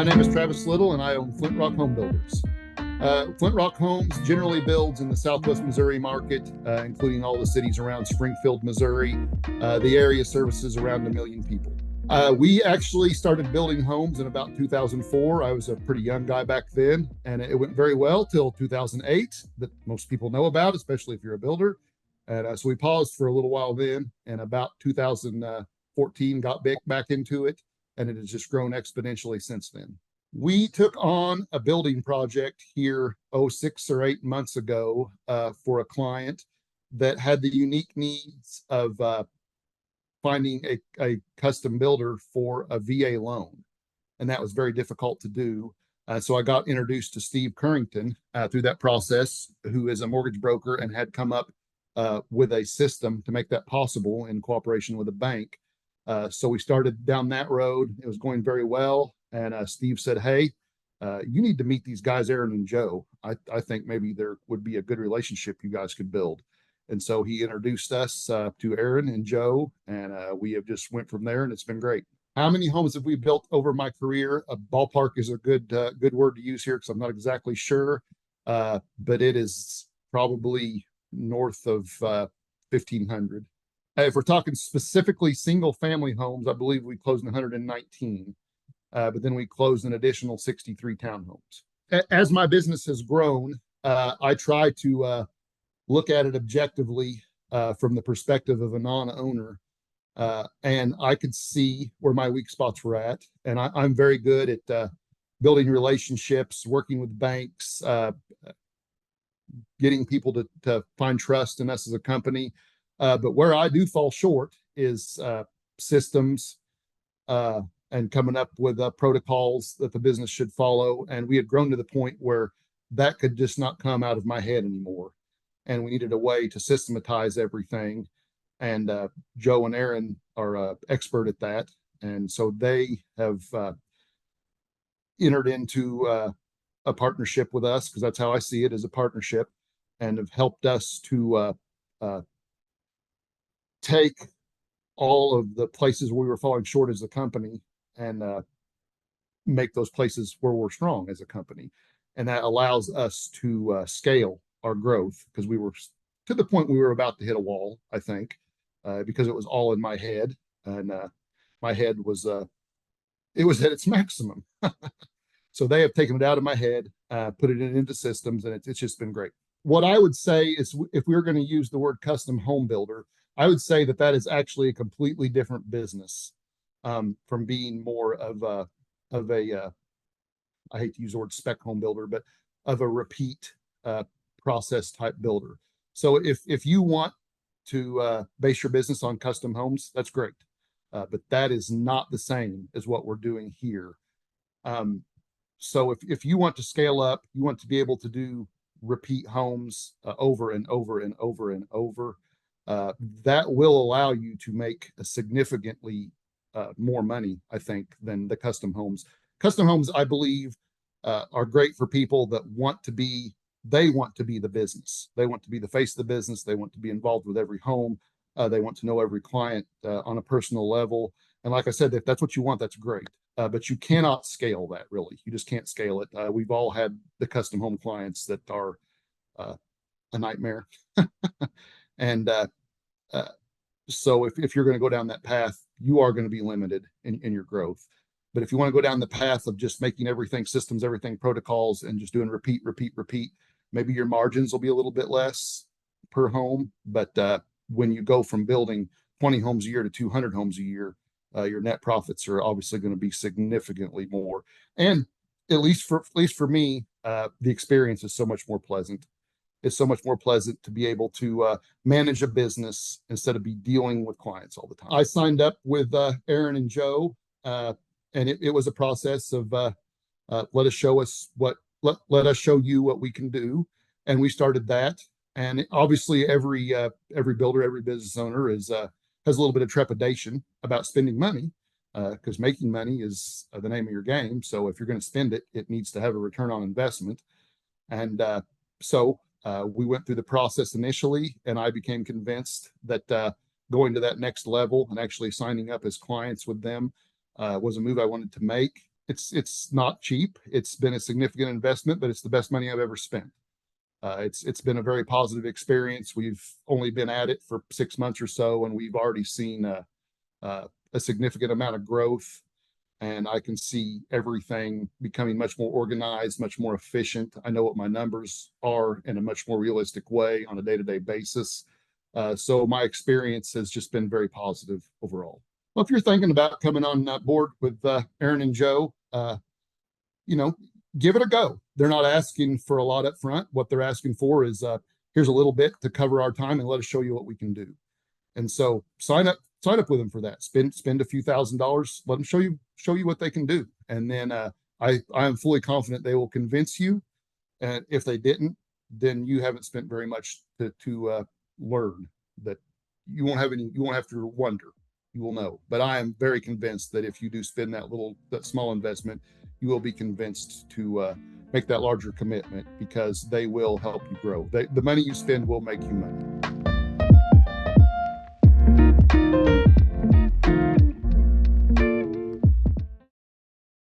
My name is Travis Little, and I own Flint Rock Home Builders. Flint Rock Homes generally builds in the Southwest Missouri market, including all the cities around Springfield, Missouri. The area services around 1 million people. We actually started building homes in about 2004. I was a pretty young guy back then, and it went very well till 2008, that most people know about, especially if you're a builder. And so we paused for a little while then, and about 2014 got back into it, and it has just grown exponentially since then. We took on a building project here 6 or 8 months ago for a client that had the unique needs of finding a custom builder for a VA loan. And that was very difficult to do. So I got introduced to Steve Currington through that process, who is a mortgage broker and had come up with a system to make that possible in cooperation with a bank. So we started down that road. It was going very well. And Steve said, hey, you need to meet these guys, Aaron and Joe. I think maybe there would be a good relationship you guys could build. And so he introduced us to Aaron and Joe, and we have just went from there, and it's been great. How many homes have we built over my career? A ballpark is a good word to use here because I'm not exactly sure, but it is probably north of 1,500. If we're talking specifically single family homes, I believe we closed 119, but then we closed an additional 63 townhomes. As my business has grown, I try to look at it objectively from the perspective of a non-owner, and I could see where my weak spots were at. And I'm very good at building relationships, working with banks, getting people to find trust in us as a company. But where I do fall short is systems and coming up with protocols that the business should follow. And we had grown to the point where that could just not come out of my head anymore. And we needed a way to systematize everything. And Joe and Aaron are expert at that. And so they have entered into a partnership with us, because that's how I see it, as a partnership, and have helped us to take all of the places where we were falling short as a company and make those places where we're strong as a company. And that allows us to scale our growth, because we were to the point we were about to hit a wall, I think, because it was all in my head, and my head was it was at its maximum. So they have taken it out of my head, put it into systems, and it's just been great. What I would say is, if we were going to use the word custom home builder, I would say that is actually a completely different business from being more of a I hate to use the word spec home builder, but of a repeat process type builder. So if you want to base your business on custom homes, that's great. But that is not the same as what we're doing here. So if you want to scale up, you want to be able to do repeat homes over and over and over and over, that will allow you to make a significantly more money, I think, than the custom homes. Custom homes, I believe, are great for people that want to be the business. They want to be the face of the business. They want to be involved with every home. They want to know every client on a personal level. And like I said, if that's what you want, that's great. But you cannot scale that, really. You just can't scale it. We've all had the custom home clients that are a nightmare. And so if you're going to go down that path, you are going to be limited in your growth. But if you want to go down the path of just making everything systems, everything protocols, and just doing repeat, maybe your margins will be a little bit less per home. But when you go from building 20 homes a year to 200 homes a year, your net profits are obviously going to be significantly more. And at least for me, the experience is so much more pleasant. It's so much more pleasant to be able to manage a business instead of be dealing with clients all the time. I signed up with Aaron and Joe, and it was a process of let us show you what we can do, and we started that. And obviously, every builder, every business owner has a little bit of trepidation about spending money, because making money is the name of your game. So if you're going to spend it, it needs to have a return on investment. And so we went through the process initially, and I became convinced that going to that next level and actually signing up as clients with them was a move I wanted to make. it's not cheap. It's been a significant investment, but it's the best money I've ever spent. It's been a very positive experience. We've only been at it for 6 months or so, and we've already seen a significant amount of growth. And I can see everything becoming much more organized, much more efficient. I know what my numbers are in a much more realistic way on a day-to-day basis. So my experience has just been very positive overall. Well, if you're thinking about coming on board with Aaron and Joe, you know, give it a go. They're not asking for a lot up front. What they're asking for is here's a little bit to cover our time and let us show you what we can do. And so sign up with them for that. Spend a few $1,000s. Let them show you what they can do. And then I am fully confident they will convince you. And if they didn't, then you haven't spent very much to learn. That you won't have to wonder. You will know. But I am very convinced that if you do spend that small investment, you will be convinced to make that larger commitment, because they will help you grow. The money you spend will make you money.